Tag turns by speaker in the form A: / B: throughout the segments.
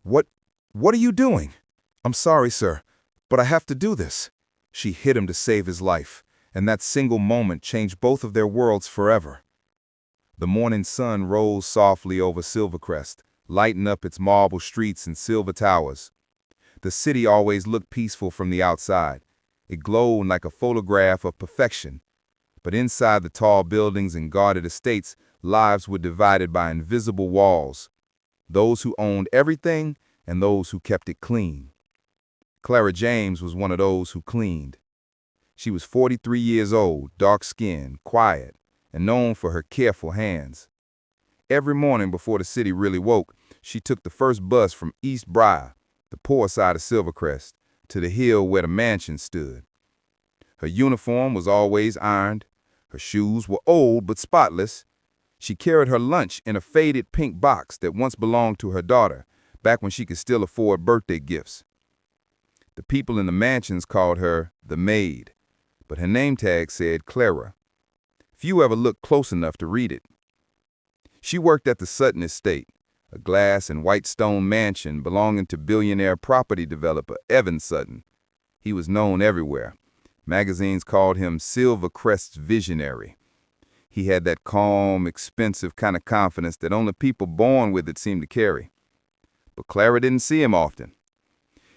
A: What, what are you doing? I'm sorry, sir, but I have to do this. She hit him to save his life, and that single moment changed both of their worlds forever. The morning sun rose softly over Silvercrest, lighting up its marble streets and silver towers. The city always looked peaceful from the outside. It glowed like a photograph of perfection. But inside the tall buildings and guarded estates, lives were divided by invisible walls. Those who owned everything and those who kept it clean. Clara James was one of those who cleaned. She was 43 years old, dark-skinned, quiet, and known for her careful hands. Every morning before the city really woke, she took the first bus from East Briar, the poor side of Silvercrest, to the hill where the mansion stood. Her uniform was always ironed. Her shoes were old but spotless. She carried her lunch in a faded pink box that once belonged to her daughter, back when she could still afford birthday gifts. The people in the mansions called her the maid, but her name tag said Clara. Few ever looked close enough to read it. She worked at the Sutton Estate, a glass and white stone mansion belonging to billionaire property developer Evan Sutton. He was known everywhere. Magazines called him Silvercrest's visionary. He had that calm, expensive kind of confidence that only people born with it seemed to carry. But Clara didn't see him often.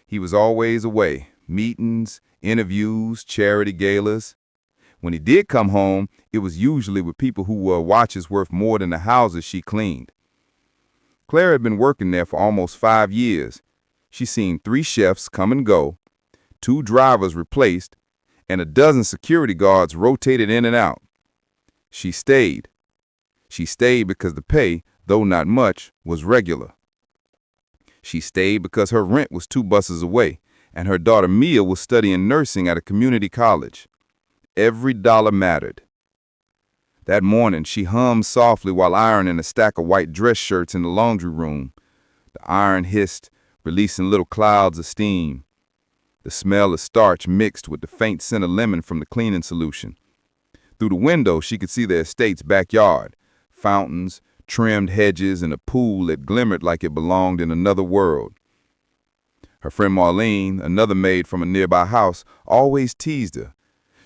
A: He was always away, meetings, interviews, charity galas. When he did come home, it was usually with people who wore watches worth more than the houses she cleaned. Clara had been working there for almost 5 years. She'd seen 3 chefs come and go, 2 drivers replaced, and a dozen security guards rotated in and out. She stayed. She stayed because the pay, though not much, was regular. She stayed because her rent was 2 buses away, and her daughter Mia was studying nursing at a community college. Every dollar mattered. That morning, she hummed softly while ironing a stack of white dress shirts in the laundry room. The iron hissed, releasing little clouds of steam. The smell of starch mixed with the faint scent of lemon from the cleaning solution. Through the window, she could see the estate's backyard, fountains, trimmed hedges, and a pool that glimmered like it belonged in another world. Her friend Marlene, another maid from a nearby house, always teased her.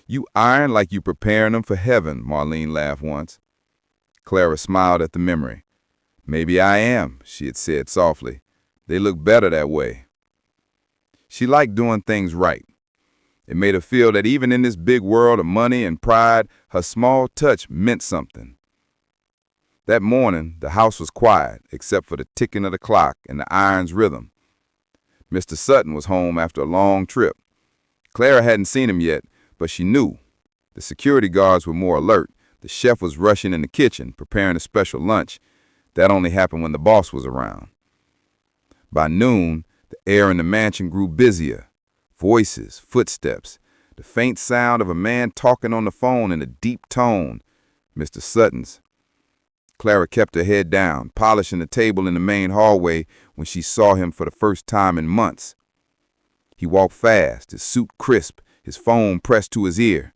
A: "You iron like you preparing them for heaven," Marlene laughed once. Clara smiled at the memory. "Maybe I am," she had said softly. "They look better that way." She liked doing things right. It made her feel that even in this big world of money and pride, her small touch meant something. That morning, the house was quiet, except for the ticking of the clock and the iron's rhythm. Mr. Sutton was home after a long trip. Clara hadn't seen him yet, but she knew. The security guards were more alert. The chef was rushing in the kitchen, preparing a special lunch. That only happened when the boss was around. By noon, the air in the mansion grew busier. Voices, footsteps, the faint sound of a man talking on the phone in a deep tone. Mr. Sutton's. Clara kept her head down, polishing the table in the main hallway when she saw him for the first time in months. He walked fast, his suit crisp, his phone pressed to his ear.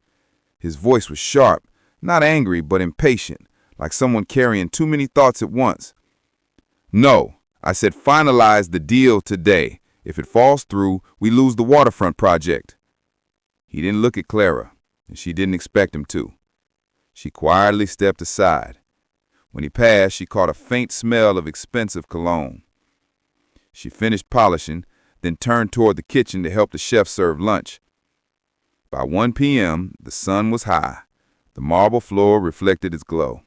A: His voice was sharp, not angry but impatient, like someone carrying too many thoughts at once. "No, I said finalize the deal today. If it falls through, we lose the waterfront project." He didn't look at Clara, and she didn't expect him to. She quietly stepped aside. When he passed, she caught a faint smell of expensive cologne. She finished polishing, then turned toward the kitchen to help the chef serve lunch. By 1 p.m., the sun was high. The marble floor reflected its glow.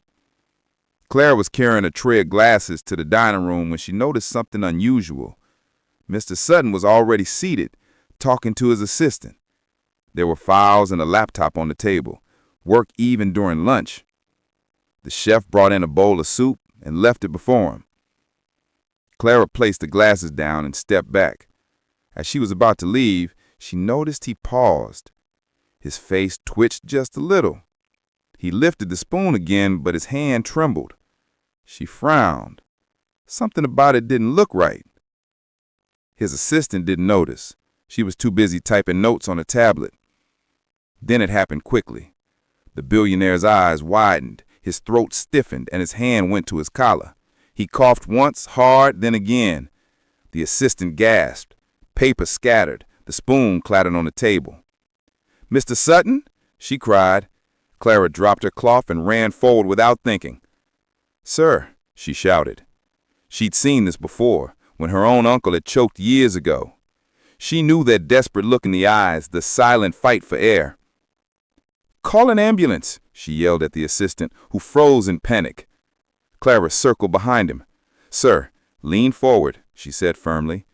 A: Clara was carrying a tray of glasses to the dining room when she noticed something unusual. Mr. Sutton was already seated, talking to his assistant. There were files and a laptop on the table, work even during lunch. The chef brought in a bowl of soup and left it before him. Clara placed the glasses down and stepped back. As she was about to leave, she noticed he paused. His face twitched just a little. He lifted the spoon again, but his hand trembled. She frowned. Something about it didn't look right. His assistant didn't notice. She was too busy typing notes on a tablet. Then it happened quickly. The billionaire's eyes widened, his throat stiffened, and his hand went to his collar. He coughed once, hard, then again. The assistant gasped. Paper scattered. The spoon clattered on the table. "Mr. Sutton?" she cried. Clara dropped her cloth and ran forward without thinking. "Sir," she shouted. She'd seen this before, when her own uncle had choked years ago. She knew that desperate look in the eyes, the silent fight for air. "Call an ambulance," she yelled at the assistant, who froze in panic. Clara circled behind him. "Sir, lean forward," she said firmly.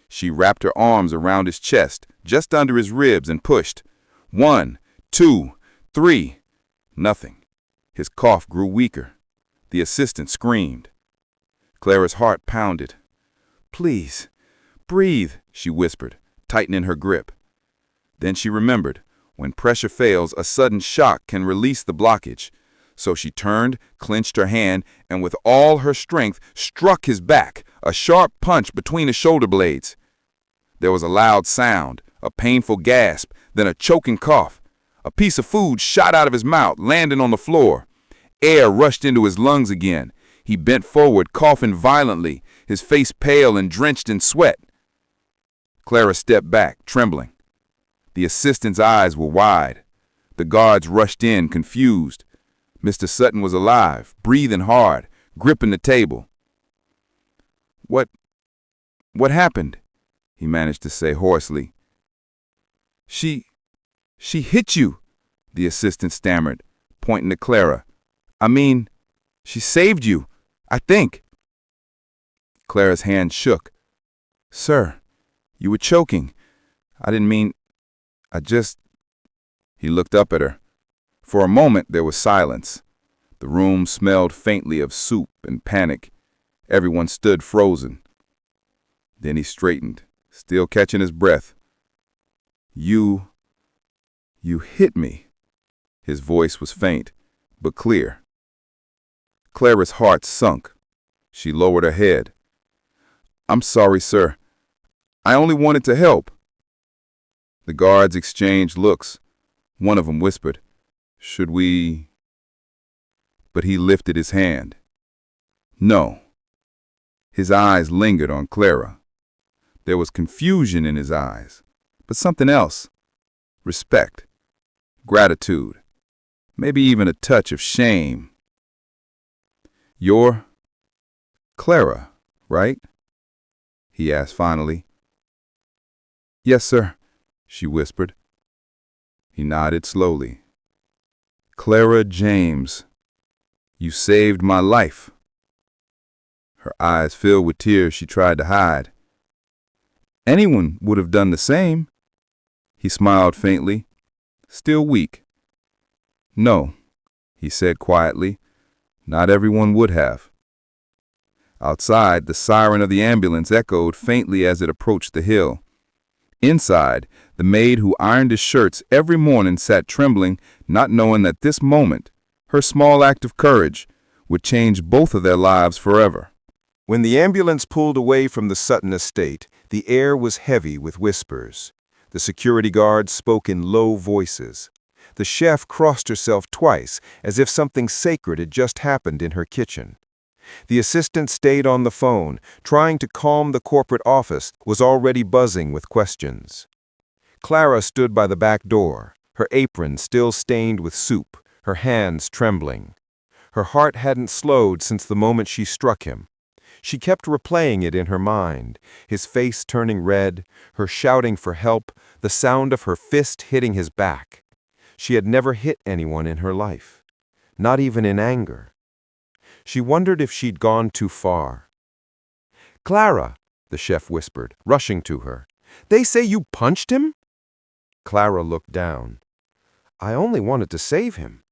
A: She wrapped her arms around his chest, just under his ribs, and pushed. 1, 2, 3. Nothing. His cough grew weaker. The assistant screamed. Clara's heart pounded. "Please, breathe," she whispered, tightening her grip. Then she remembered, when pressure fails, a sudden shock can release the blockage. So she turned, clenched her hand, and with all her strength struck his back, a sharp punch between his shoulder blades. There was a loud sound, a painful gasp, then a choking cough. A piece of food shot out of his mouth, landing on the floor. Air rushed into his lungs again. He bent forward, coughing violently, his face pale and drenched in sweat. Clara stepped back, trembling. The assistant's eyes were wide. The guards rushed in, confused. Mr. Sutton was alive, breathing hard, gripping the table. What happened?" he managed to say hoarsely. She hit you," the assistant stammered, pointing to Clara. "I mean, she saved you, I think." Clara's hand shook. "Sir, you were choking. I didn't mean, He looked up at her. For a moment there was silence. The room smelled faintly of soup and panic. Everyone stood frozen. Then he straightened, still catching his breath. You hit me." His voice was faint, but clear. Clara's heart sunk. She lowered her head. "I'm sorry, sir. I only wanted to help." The guards exchanged looks. One of them whispered, "Should we?" But he lifted his hand. No. His eyes lingered on Clara. There was confusion in his eyes, but something else. Respect, gratitude, maybe even a touch of shame. "You're Clara, right?" he asked finally. "Yes, sir," she whispered. He nodded slowly. "Clara James, you saved my life." Her eyes filled with tears she tried to hide. "Anyone would have done the same." He smiled faintly, still weak. "No," he said quietly, "not everyone would have." Outside, the siren of the ambulance echoed faintly as it approached the hill. Inside, the maid who ironed his shirts every morning sat trembling, not knowing that this moment, her small act of courage, would change both of their lives forever. When the ambulance pulled away from the Sutton estate, the air was heavy with whispers. The security guards spoke in low voices. The chef crossed herself twice, as if something sacred had just happened in her kitchen. The assistant stayed on the phone, trying to calm the corporate office, was already buzzing with questions. Clara stood by the back door, her apron still stained with soup, her hands trembling. Her heart hadn't slowed since the moment she struck him. She kept replaying it in her mind, his face turning red, her shouting for help, the sound of her fist hitting his back. She had never hit anyone in her life, not even in anger. She wondered if she'd gone too far. "Clara," the chef whispered, rushing to her. "They say you punched him?" Clara looked down. "I only wanted to save him."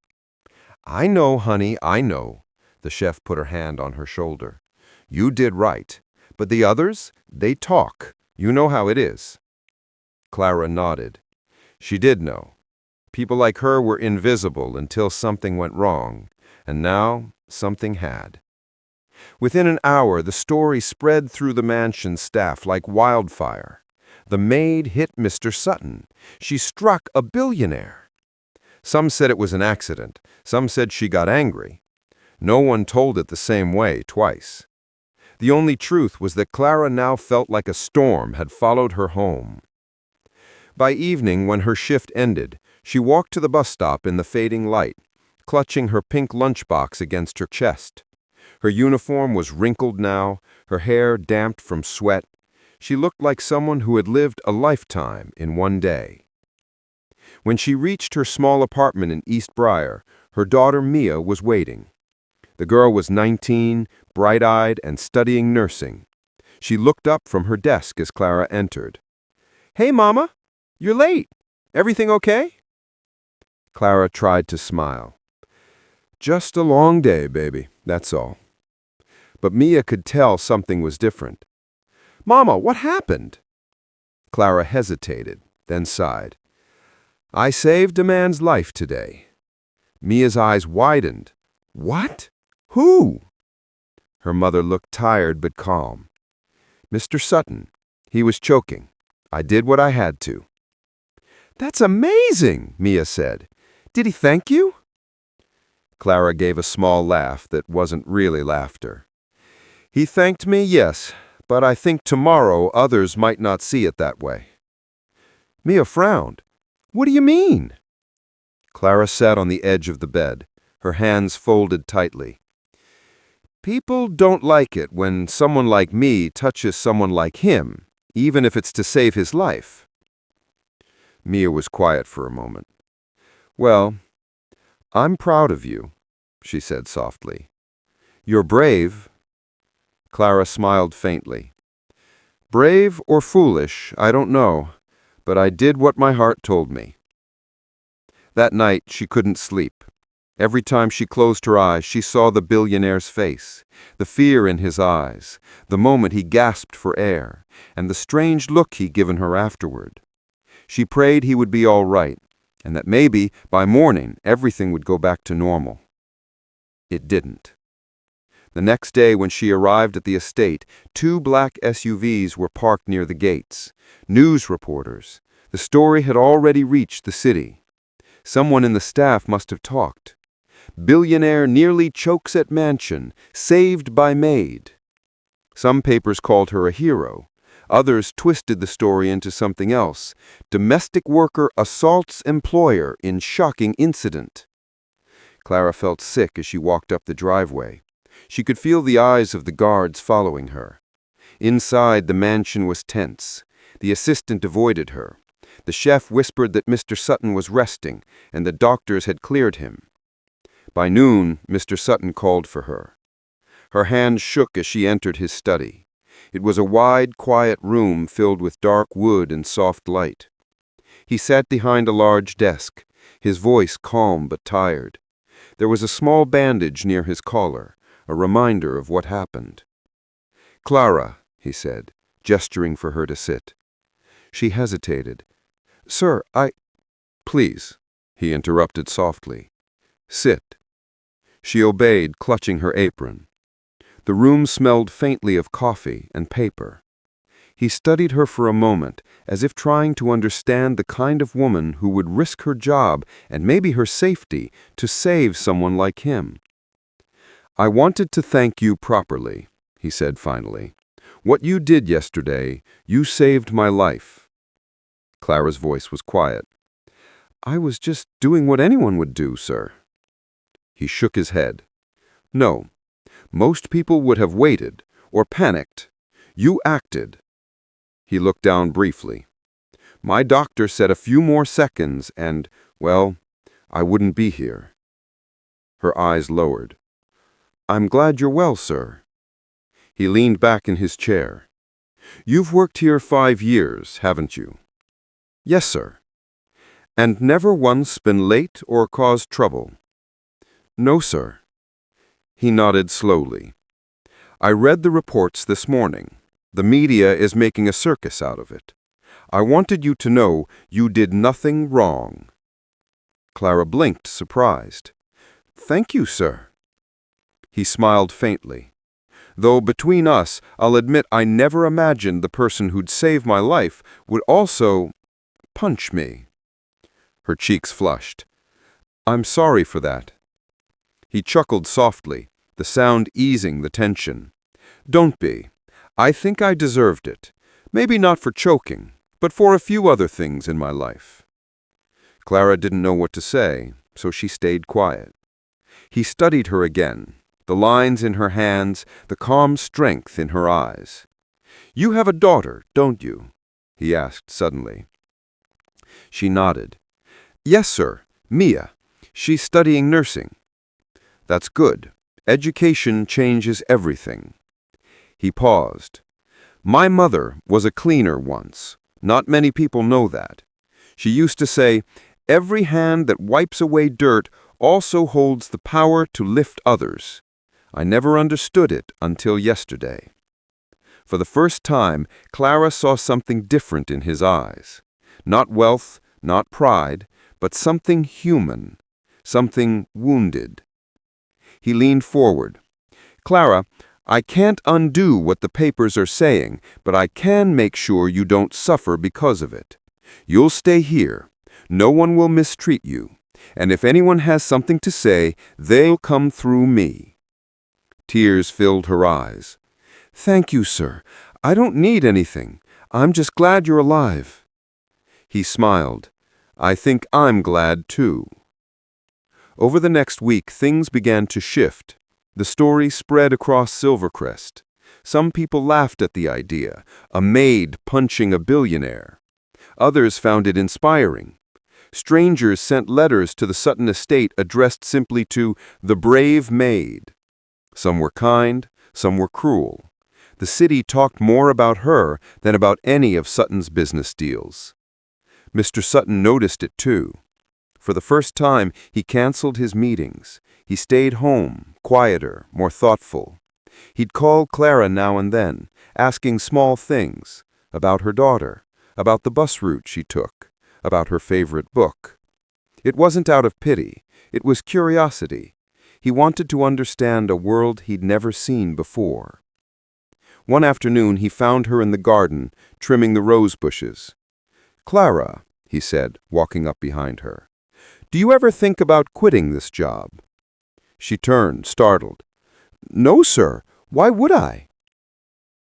A: "I know, honey, I know." The chef put her hand on her shoulder. "You did right. But the others, they talk. You know how it is." Clara nodded. She did know. People like her were invisible until something went wrong, and now something had. Within an hour, the story spread through the mansion staff like wildfire. The maid hit Mr. Sutton. She struck a billionaire. Some said it was an accident. Some said she got angry. No one told it the same way twice.
B: The only truth was that Clara now felt like a storm had followed her home. By evening, when her shift ended, she walked to the bus stop in the fading light, clutching her pink lunchbox against her chest. Her uniform was wrinkled now, her hair damped from sweat. She looked like someone who had lived a lifetime in one day. When she reached her small apartment in East Briar, her daughter Mia was waiting. The girl was 19, bright-eyed, and studying nursing. She looked up from her desk as Clara entered. "Hey, Mama! You're late. Everything okay?" Clara tried to smile. "Just a long day, baby, that's all." But Mia could tell something was different. "Mama, what happened?" Clara hesitated, then sighed. "I saved a man's life today." Mia's eyes widened. "What? Who?" Her mother looked tired but calm. "Mr. Sutton. He was choking. I did what I had to." "That's amazing," Mia said. "Did he thank you?" Clara gave a small laugh that wasn't really laughter. "He thanked me, yes, but I think tomorrow others might not see it that way." Mia frowned. "What do you mean?" Clara sat on the edge of the bed, her hands folded tightly. "People don't like it when someone like me touches someone like him, even if it's to save his life." Mia was quiet for a moment. "Well, I'm proud of you," she said softly. "You're brave." Clara smiled faintly. "Brave or foolish, I don't know, but I did what my heart told me." That night, she couldn't sleep. Every time she closed her eyes, she saw the billionaire's face, the fear in his eyes, the moment he gasped for air, and the strange look he'd given her afterward. She prayed he would be all right, and that maybe, by morning, everything would go back to normal. It didn't. The next day, when she arrived at the estate, 2 black SUVs were parked near the gates. News reporters. The story had already reached the city. Someone in the staff must have talked. "Billionaire nearly chokes at mansion, saved by maid." Some papers called her a hero. Others twisted the story into something else. "Domestic worker assaults employer in shocking incident." Clara felt sick as she walked up the driveway. She could feel the eyes of the guards following her. Inside, the mansion was tense. The assistant avoided her. The chef whispered that Mr. Sutton was resting, and the doctors had cleared him. By noon, Mr. Sutton called for her. Her hand shook as she entered his study. It was a wide, quiet room filled with dark wood and soft light. He sat behind a large desk, his voice calm but tired. There was a small bandage near his collar, a reminder of what happened. "Clara," he said, gesturing for her to sit. She hesitated. "Sir, Please," he interrupted softly. "Sit." She obeyed, clutching her apron. The room smelled faintly of coffee and paper. He studied her for a moment, as if trying to understand the kind of woman who would risk her job and maybe her safety to save someone like him. "I wanted to thank you properly," he said finally. "What you did yesterday, you saved my life." Clara's voice was quiet. "I was just doing what anyone would do, sir." He shook his head. "No, most people would have waited or panicked. You acted." He looked down briefly. "My doctor said a few more seconds and, well, I wouldn't be here." Her eyes lowered. "I'm glad you're well, sir." He leaned back in his chair. "You've worked here 5 years, haven't you?" "Yes, sir." "And never once been late or caused trouble?" "No, sir." He nodded slowly. "I read the reports this morning. The media is making a circus out of it. I wanted you to know you did nothing wrong." Clara blinked, surprised. "Thank you, sir." He smiled faintly. "Though between us, I'll admit I never imagined the person who'd save my life would also punch me." Her cheeks flushed. "I'm sorry for that." He chuckled softly, the sound easing the tension. Don't be. I think I deserved it. Maybe not for choking, but for a few other things in my life." Clara didn't know what to say, so she stayed quiet. He studied her again, the lines in her hands, the calm strength in her eyes. "You have a daughter, don't you?" he asked suddenly. She nodded. "Yes, sir, Mia. She's studying nursing." "That's good. Education changes everything." He paused. "My mother was a cleaner once. Not many people know that. She used to say, 'Every hand that wipes away dirt also holds the power to lift others.' I never understood it until yesterday." For the first time, Clara saw something different in his eyes. Not wealth, not pride, but something human, something wounded. He leaned forward. "Clara, I can't undo what the papers are saying, but I can make sure you don't suffer because of it. You'll stay here. No one will mistreat you. And if anyone has something to say, they'll come through me." Tears filled her eyes. "Thank you, sir. I don't need anything. I'm just glad you're alive." He smiled. "I think I'm glad, too." Over the next week, things began to shift. The story spread across Silvercrest. Some people laughed at the idea, a maid punching a billionaire. Others found it inspiring. Strangers sent letters to the Sutton estate addressed simply to the brave maid. Some were kind, some were cruel. The city talked more about her than about any of Sutton's business deals. Mr. Sutton noticed it too. For the first time, he canceled his meetings. He stayed home, quieter, more thoughtful. He'd call Clara now and then, asking small things about her daughter, about the bus route she took, about her favorite book. It wasn't out of pity. It was curiosity. He wanted to understand a world he'd never seen before. One afternoon, he found her in the garden, trimming the rose bushes. "Clara," he said, walking up behind her, "do you ever think about quitting this job?" She turned, startled. "No, sir. Why would I?"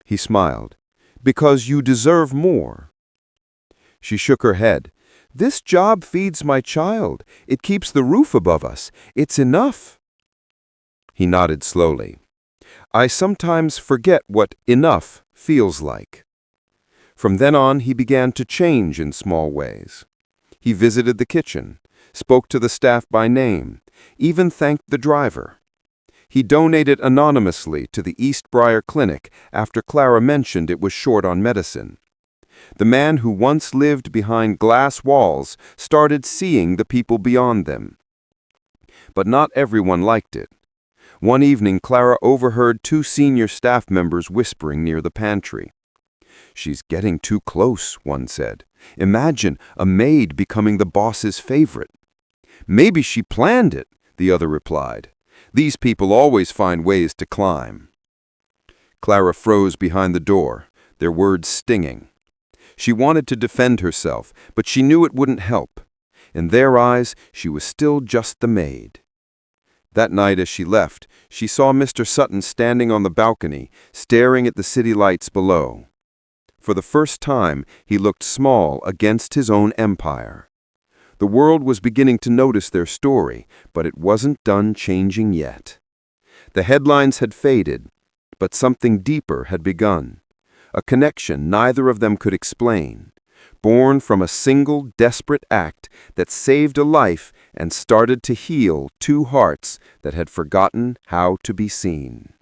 B: He smiled. "Because you deserve more." She shook her head. "This job feeds my child. It keeps the roof above us. It's enough." He nodded slowly. "I sometimes forget what enough feels like." From then on, he began to change in small ways. He visited the kitchen, spoke to the staff by name, even thanked the driver. He donated anonymously to the East Briar Clinic after Clara mentioned it was short on medicine. The man who once lived behind glass walls started seeing the people beyond them. But not everyone liked it. One evening, Clara overheard two senior staff members whispering near the pantry. "She's getting too close," one said. "Imagine a maid becoming the boss's favorite." "Maybe she planned it," the other replied. "These people always find ways to climb." Clara froze behind the door, their words stinging. She wanted to defend herself, but she knew it wouldn't help. In their eyes, she was still just the maid. That night as she left, she saw Mr. Sutton standing on the balcony, staring at the city lights below. For the first time, he looked small against his own empire. The world was beginning to notice their story, but it wasn't done changing yet. The headlines had faded, but something deeper had begun. A connection neither of them could explain, born from a single desperate act that saved a life and started to heal two hearts that had forgotten how to be seen.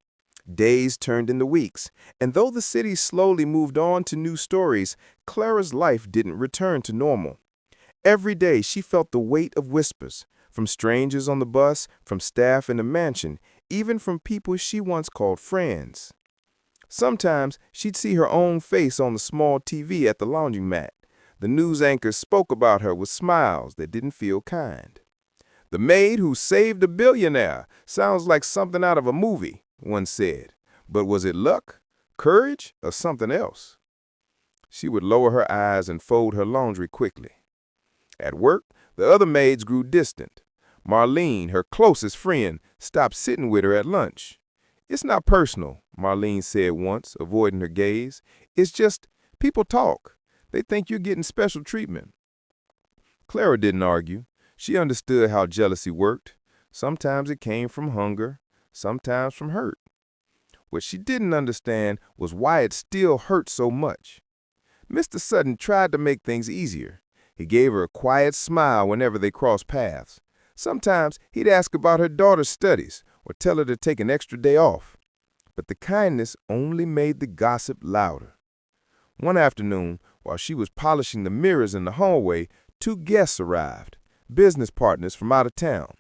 A: Days turned into weeks, and though the city slowly moved on to new stories, Clara's life didn't return to normal. Every day she felt the weight of whispers, from strangers on the bus, from staff in the mansion, even from people she once called friends. Sometimes she'd see her own face on the small TV at the lounging mat. The news anchors spoke about her with smiles that didn't feel kind. "The maid who saved a billionaire sounds like something out of a movie," one said. But was it luck, courage, or something else? She would lower her eyes and fold her laundry quickly. At work, the other maids grew distant. Marlene, her closest friend, stopped sitting with her at lunch. "It's not personal,"
C: Marlene said once, avoiding her gaze. "It's just, people talk. They think you're getting special treatment." Clara didn't argue. She understood how jealousy worked. Sometimes it came from hunger, sometimes from hurt. What she didn't understand was why it still hurt so much. Mr. Sutton tried to make things easier. He gave her a quiet smile whenever they crossed paths. Sometimes he'd ask about her daughter's studies or tell her to take an extra day off. But the kindness only made the gossip louder. One afternoon, while she was polishing the mirrors in the hallway, 2 guests arrived, business partners from out of town.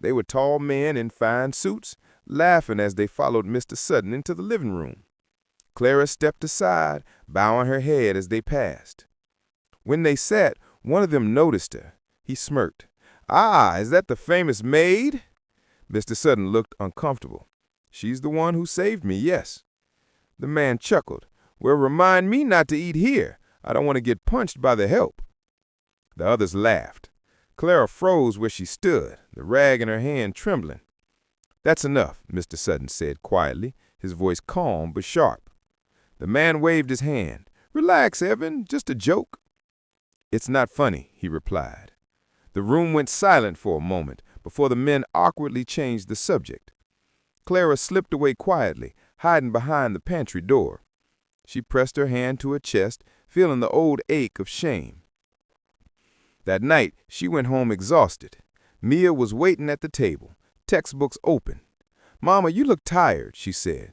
C: They were tall men in fine suits, laughing as they followed Mr. Sutton into the living room. Clara stepped aside, bowing her head as they passed. When they sat, one of them noticed her. He smirked. "Ah, is that the famous maid?" Mr. Sutton looked uncomfortable. "She's the one who saved me, yes." The man chuckled. "Well, remind me not to eat here. I don't want to get punched by the help." The others laughed. Clara froze where she stood, the rag in her hand trembling. "That's enough," Mr. Sutton said quietly, his voice calm but sharp. The man waved his hand. "Relax, Evan, just a joke." "It's not funny," he replied. The room went silent for a moment before the men awkwardly changed the subject. Clara slipped away quietly, hiding behind the pantry door. She pressed her hand to her chest, feeling the old ache of shame. That night, she went home exhausted. Mia was waiting at the table, textbooks open. "Mama, you look tired," she said.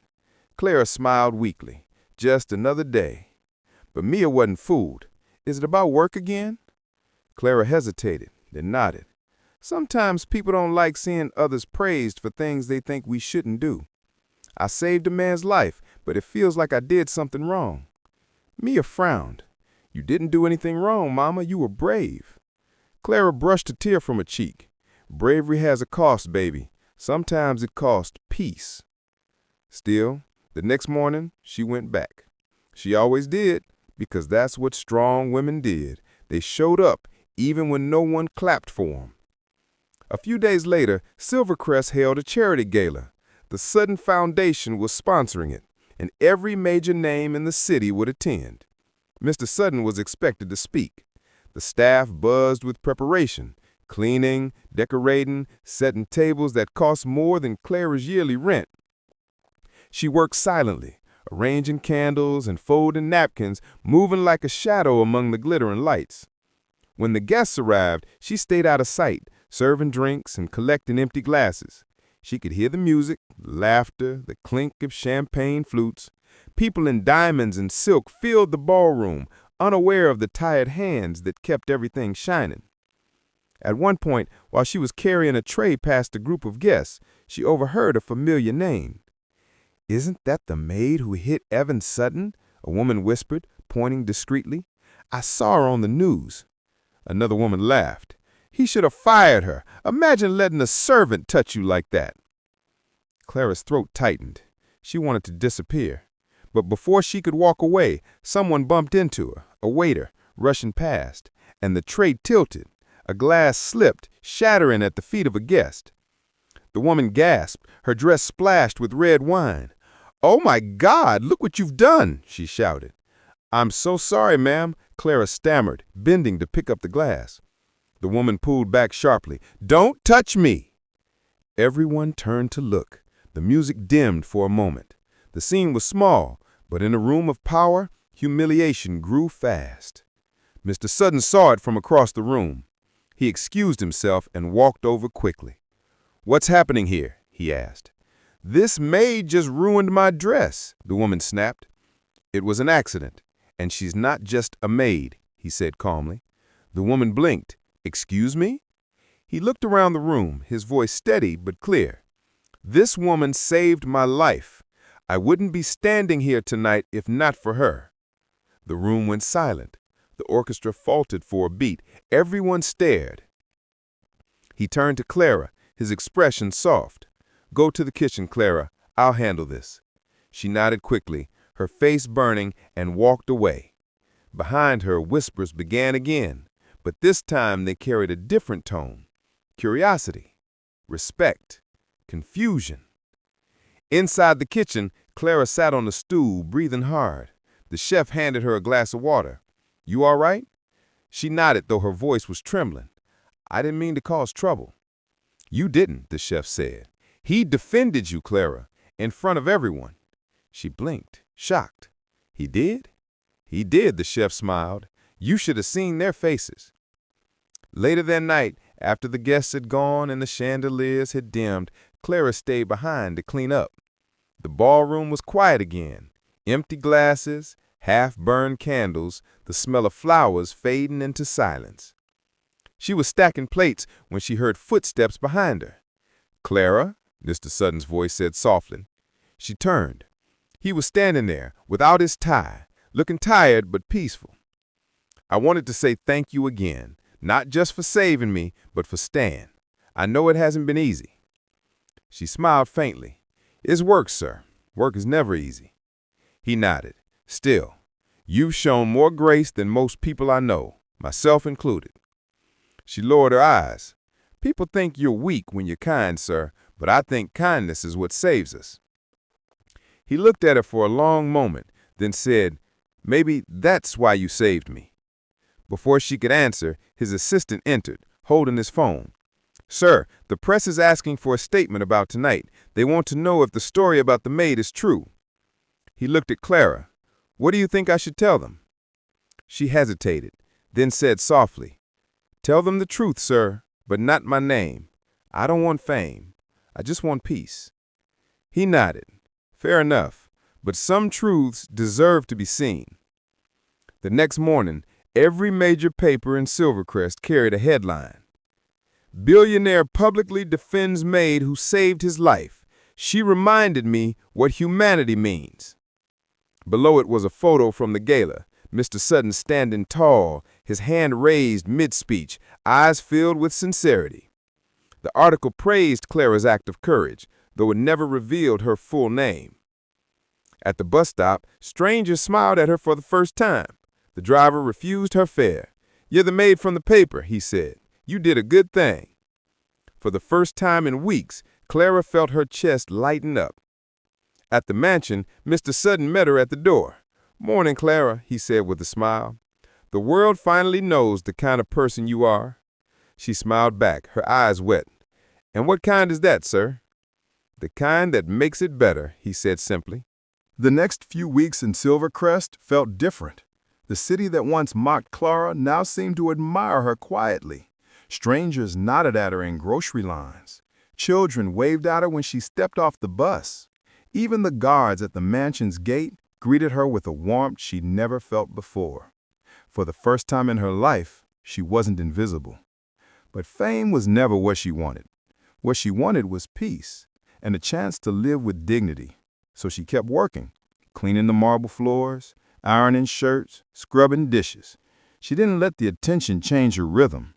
C: Clara smiled weakly. Just another day. But Mia wasn't fooled. "Is it about work again?" Clara hesitated, then nodded. "Sometimes people don't like seeing others praised for things they think we shouldn't do. I saved a man's life, but it feels like I did something wrong." Mia frowned. "You didn't do anything wrong, Mama. You were brave." Clara brushed a tear from her cheek. "Bravery has a cost, baby. Sometimes it costs peace." Still, the next morning, she went back. She always did, because that's what strong women did. They showed up, even when no one clapped for them. A few days later, Silvercrest held a charity gala. The Sutton Foundation was sponsoring it, and every major name in the city would attend. Mr. Sutton was expected to speak. The staff buzzed with preparation, cleaning, decorating, setting tables that cost more than Clara's yearly rent. She worked silently, arranging candles and folding napkins, moving like a shadow among the glittering lights. When the guests arrived, she stayed out of sight, serving drinks and collecting empty glasses. She could hear the music, laughter, the clink of champagne flutes. People in diamonds and silk filled the ballroom, unaware of the tired hands that kept everything shining. At one point, while she was carrying a tray past a group of guests, she overheard a familiar name. "Isn't that the maid who hit Evan Sutton?" a woman whispered, pointing discreetly. "I saw her on the news." Another woman laughed. "He should have fired her. Imagine letting a servant touch you like that." Clara's throat tightened. She wanted to disappear. But before she could walk away, someone bumped into her, a waiter, rushing past, and the tray tilted. A glass slipped, shattering at the feet of a guest. The woman gasped, her dress splashed with red wine. "Oh my God, look what you've done," she shouted. "I'm so sorry, ma'am," Clara stammered, bending to pick up the glass. The woman pulled back sharply. "Don't touch me!" Everyone turned to look. The music dimmed for a moment. The scene was small, but in a room of power, humiliation grew fast. Mr. Sutton saw it from across the room. He excused himself and walked over quickly. "What's happening here?" he asked. "This maid just ruined my dress," the woman snapped. "It was an accident, and she's not just a maid," he said calmly. The woman blinked. "Excuse me?" He looked around the room, his voice steady but clear. "This woman saved my life. I wouldn't be standing here tonight if not for her." The room went silent. The orchestra faltered for a beat. Everyone stared. He turned to Clara, his expression soft. "Go to the kitchen, Clara. I'll handle this." She nodded quickly, her face burning, and walked away. Behind her, whispers began again, but this time they carried a different tone. Curiosity, respect, confusion. Inside the kitchen, Clara sat on the stool, breathing hard. The chef handed her a glass of water. "You all right?" She nodded, though her voice was trembling. "I didn't mean to cause trouble." "You didn't," the chef said. "He defended you, Clara, in front of everyone." She blinked, shocked. "He did?" "He did," the chef smiled. "You should have seen their faces." Later that night, after the guests had gone and the chandeliers had dimmed, Clara stayed behind to clean up. The ballroom was quiet again. Empty glasses, half-burned candles, the smell of flowers fading into silence. She was stacking plates when she heard footsteps behind her. "Clara," Mr. Sutton's voice said softly. She turned. He was standing there, without his tie, looking tired but peaceful. "I wanted to say thank you again, not just for saving me, but for staying. I know it hasn't been easy." She smiled faintly. "It's work, sir. Work is never easy." He nodded. "Still, you've shown more grace than most people I know, myself included." She lowered her eyes. "People think you're weak when you're kind, sir, but I think kindness is what saves us." He looked at her for a long moment, then said, "Maybe that's why you saved me." Before she could answer, his assistant entered, holding his phone. "Sir, the press is asking for a statement about tonight. They want to know if the story about the maid is true." He looked at Clara. "What do you think I should tell them?" She hesitated, then said softly, "Tell them the truth, sir, but not my name. I don't want fame. I just want peace." He nodded. "Fair enough, but some truths deserve to be seen." The next morning, every major paper in Silvercrest carried a headline. "Billionaire publicly defends maid who saved his life. She reminded me what humanity means." Below it was a photo from the gala, Mr. Sutton standing tall, his hand raised mid-speech, eyes filled with sincerity. The article praised Clara's act of courage, though it never revealed her full name. At the bus stop, strangers smiled at her for the first time. The driver refused her fare. "You're the maid from the paper," he said. "You did a good thing." For the first time in weeks, Clara felt her chest lighten up. At the mansion, Mr. Sutton met her at the door. "Morning, Clara," he said with a smile. "The world finally knows the kind of person you are." She smiled back, her eyes wet. "And what kind is that, sir?" "The kind that makes it better," he said simply.
A: The next few weeks in Silvercrest felt different. The city that once mocked Clara now seemed to admire her quietly. Strangers nodded at her in grocery lines. Children waved at her when she stepped off the bus. Even the guards at the mansion's gate greeted her with a warmth she'd never felt before. For the first time in her life, she wasn't invisible. But fame was never what she wanted. What she wanted was peace and a chance to live with dignity. So she kept working, cleaning the marble floors, ironing shirts, scrubbing dishes. She didn't let the attention change her rhythm.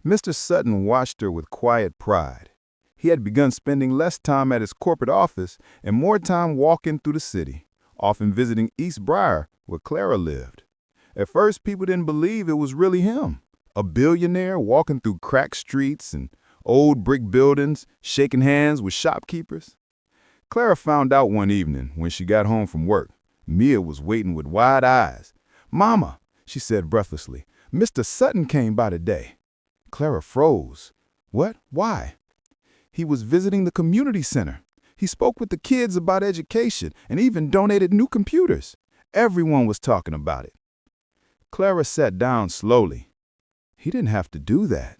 A: Mr. Sutton watched her with quiet pride. He had begun spending less time at his corporate office and more time walking through the city, often visiting East Briar, where Clara lived. At first, people didn't believe it was really him, a billionaire walking through cracked streets and old brick buildings, shaking hands with shopkeepers. Clara found out one evening when she got home from work. Mia was waiting with wide eyes. "Mama," she said breathlessly, "Mr. Sutton came by today." Clara froze. "What? Why?" "He was visiting the community center. He spoke with the kids about education and even donated new computers. Everyone was talking about it." Clara sat down slowly. "He didn't have to do that."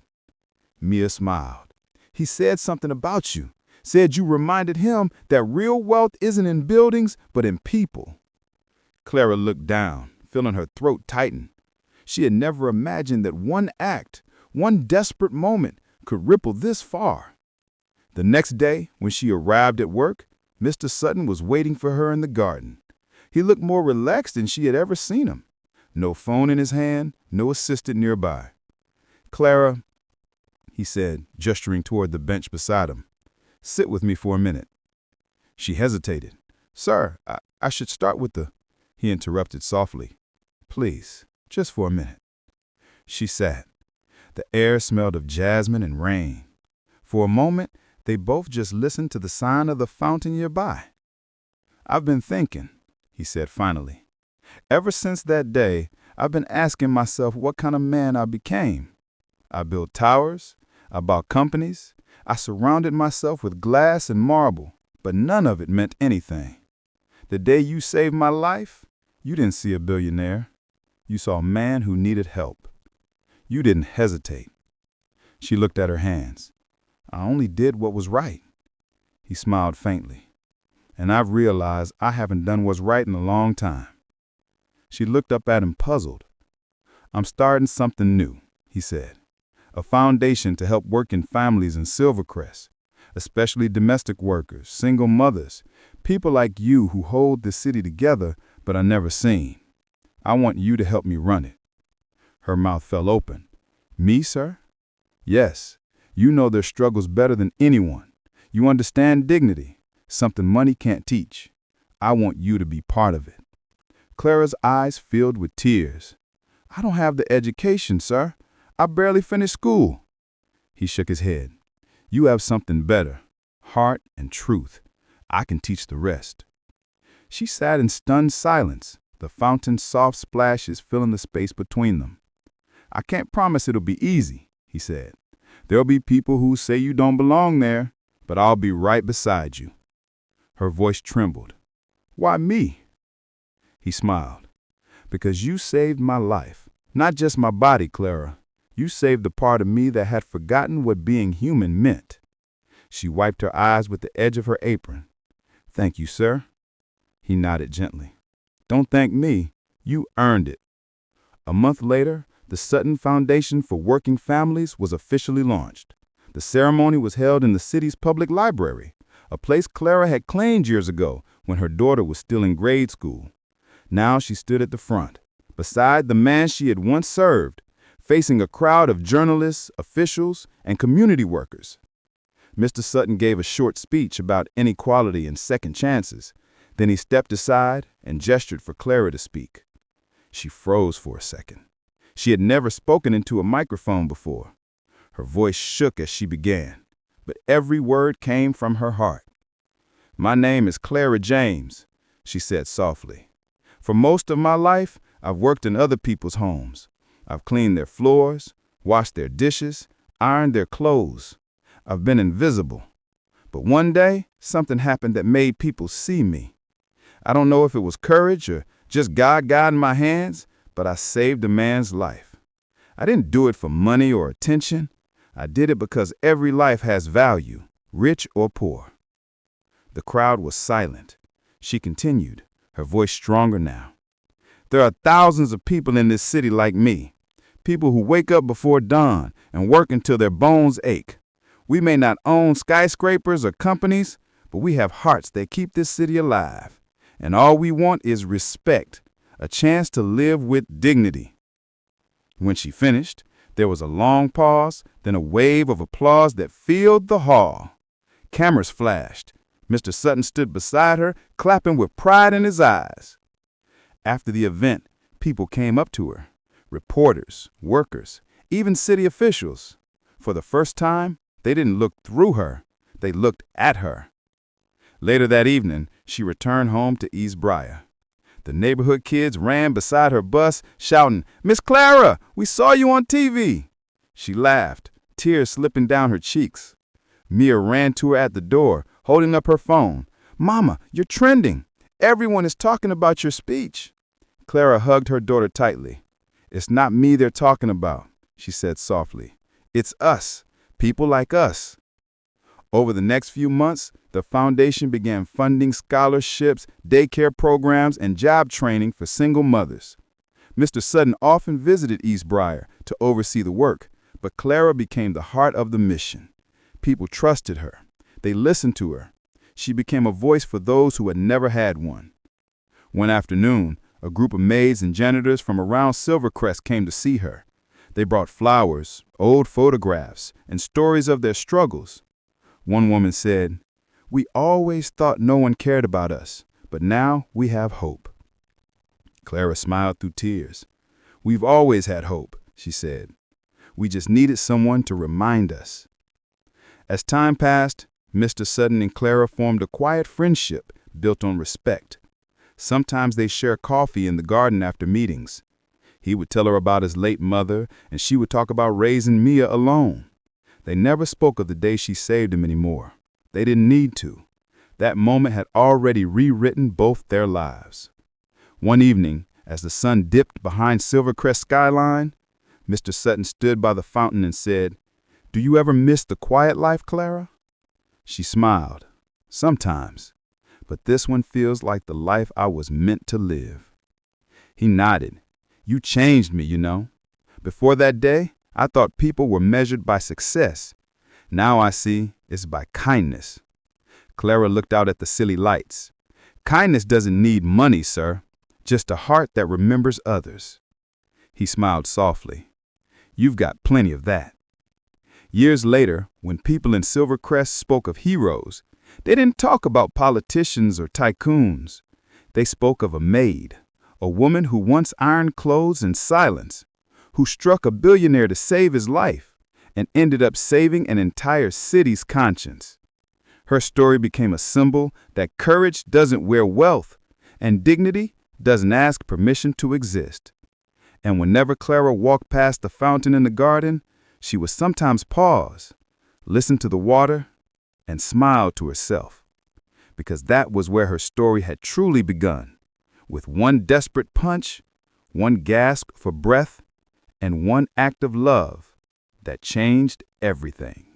A: Mia smiled. "He said something about you. Said you reminded him that real wealth isn't in buildings, but in people." Clara looked down, feeling her throat tighten. She had never imagined that one act, one desperate moment, could ripple this far. The next day, when she arrived at work, Mr. Sutton was waiting for her in the garden. He looked more relaxed than she had ever seen him. No phone in his hand, no assistant nearby. "Clara," he said, gesturing toward the bench beside him, "sit with me for a minute." She hesitated. "Sir, I should start with the—" He interrupted softly. "Please, just for a minute." She sat. The air smelled of jasmine and rain. For a moment, they both just listened to the sound of the fountain nearby.
D: "I've been thinking," he said finally. "Ever since that day, I've been asking myself what kind of man I became. I built towers, I bought companies, I surrounded myself with glass and marble, but none of it meant anything. The day you saved my life, you didn't see a billionaire. You saw a man who needed help. You didn't hesitate." She looked at her hands. "I only did what was right." He smiled faintly. "And I've realized I haven't done what's right in a long time." She looked up at him puzzled. "I'm starting something new," he said. "A foundation to help working families in Silvercrest, especially domestic workers, single mothers, people like you who hold the city together but are never seen. I want you to help me run it." Her mouth fell open. "Me, sir?" "Yes. You know their struggles better than anyone. You understand dignity, something money can't teach. I want you to be part of it." Clara's eyes filled with tears. "I don't have the education, sir. I barely finished school." He shook his head. "You have something better, heart and truth. I can teach the rest." She sat in stunned silence, the fountain's soft splashes filling the space between them. "I can't promise it'll be easy," he said. "There'll be people who say you don't belong there, but I'll be right beside you." Her voice trembled. "Why me?" He smiled. "Because you saved my life. Not just my body, Clara. You saved the part of me that had forgotten what being human meant." She wiped her eyes with the edge of her apron. "Thank you, sir." He nodded gently. "Don't thank me. You earned it." A month later, the Sutton Foundation for Working Families was officially launched. The ceremony was held in the city's public library, a place Clara had claimed years ago when her daughter was still in grade school. Now she stood at the front, beside the man she had once served, facing a crowd of journalists, officials, and community workers. Mr. Sutton gave a short speech about inequality and second chances. Then he stepped aside and gestured for Clara to speak. She froze for a second. She had never spoken into a microphone before. Her voice shook as she began, but every word came from her heart. "My name is Clara James," she said softly. "For most of my life, I've worked in other people's homes. I've cleaned their floors, washed their dishes, ironed their clothes. I've been invisible. But one day, something happened that made people see me. I don't know if it was courage or just God guiding my hands, but I saved a man's life. I didn't do it for money or attention. I did it because every life has value, rich or poor." The crowd was silent. She continued, her voice stronger now. "There are thousands of people in this city like me, people who wake up before dawn and work until their bones ache. We may not own skyscrapers or companies, but we have hearts that keep this city alive. And all we want is respect, a chance to live with dignity." When she finished, there was a long pause, then a wave of applause that filled the hall. Cameras flashed. Mr. Sutton stood beside her, clapping with pride in his eyes. After the event, people came up to her. Reporters, workers, even city officials. For the first time, they didn't look through her. They looked at her. Later that evening, she returned home to East Briar. The neighborhood kids ran beside her bus, shouting, "Miss Clara, we saw you on TV." She laughed, tears slipping down her cheeks. Mia ran to her at the door, holding up her phone. "Mama, you're trending. Everyone is talking about your speech." Clara hugged her daughter tightly. "It's not me they're talking about," she said softly. "It's us, people like us." Over the next few months, the foundation began funding scholarships, daycare programs, and job training for single mothers. Mr. Sutton often visited East Briar to oversee the work, but Clara became the heart of the mission. People trusted her. They listened to her. She became a voice for those who had never had one. One afternoon, a group of maids and janitors from around Silvercrest came to see her. They brought flowers, old photographs, and stories of their struggles. One woman said, "We always thought no one cared about us, but now we have hope." Clara smiled through tears. "We've always had hope," she said. "We just needed someone to remind us." As time passed, Mr. Sutton and Clara formed a quiet friendship, built on respect. Sometimes they share coffee in the garden after meetings. He would tell her about his late mother, and she would talk about raising Mia alone. They never spoke of the day she saved him anymore. They didn't need to. That moment had already rewritten both their lives. One evening, as the sun dipped behind Silvercrest skyline, Mr. Sutton stood by the fountain and said, "Do you ever miss the quiet life, Clara?" She smiled. "Sometimes, but this one feels like the life I was meant to live." He nodded. "You changed me, you know. Before that day, I thought people were measured by success. Now I see it's by kindness." Clara looked out at the city lights. "Kindness doesn't need money, sir. Just a heart that remembers others." He smiled softly. "You've got plenty of that." Years later, when people in Silvercrest spoke of heroes, they didn't talk about politicians or tycoons. They spoke of a maid, a woman who once ironed clothes in silence, who struck a billionaire to save his life and ended up saving an entire city's conscience. Her story became a symbol that courage doesn't wear wealth and dignity doesn't ask permission to exist. And whenever Clara walked past the fountain in the garden, she would sometimes pause, listen to the water, and smile to herself, because that was where her story had truly begun, with one desperate punch, one gasp for breath, and one act of love that changed everything.